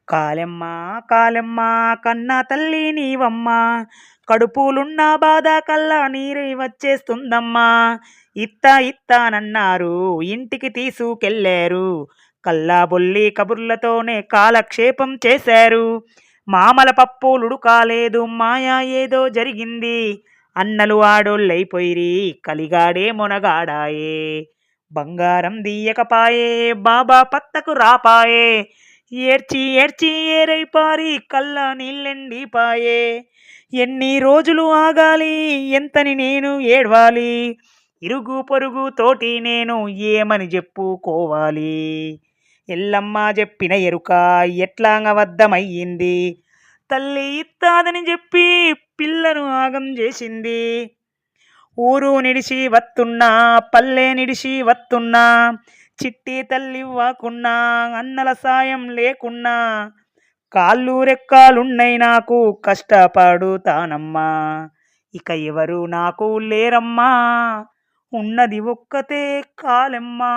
కాలెమ్మ కాలెమ్మ కన్నా తల్లి నీవమ్మ, కడుపులున్న బాధ కల్లా నీరై వచ్చేస్తుందమ్మా. ఇత్తానన్నారు ఇంటికి తీసుకెళ్ళారు, కల్లా బొల్లి కబుర్లతోనే కాలక్షేపం చేశారు. మామల పప్పులుడు కాలేదు మాయా ఏదో జరిగింది, అన్నలు ఆడోళ్ళైపోయిరి కలిగాడే మొనగాడాయే. బంగారం దీయకపాయే బాబా పత్తకు రాపాయే, ఏడ్చి ఏడ్చి ఏరైపారి కల్లా నీళ్ళెండిపాయే. ఎన్ని రోజులు ఆగాలి ఎంతని నేను ఏడ్వాలి, ఇరుగు పొరుగు తోటి నేను ఏమని చెప్పుకోవాలి. ఎల్లమ్మ చెప్పిన ఎరుక ఎట్లాంగ అబద్ధమయ్యింది, తల్లి ఇత్తాదని చెప్పి పిల్లను ఆగం చేసింది. ఊరు నిడిచి వస్తున్నా పల్లె నిడిచి వస్తున్నా, చిట్టి తల్లివ్వకున్నా అన్నల సాయం లేకున్నా, కాళ్ళు రెక్కాలున్నై నాకు కష్టపడుతానమ్మా. ఇక ఎవరు నాకు లేరమ్మా, ఉన్నది ఒక్కతే కాలెమ్మా.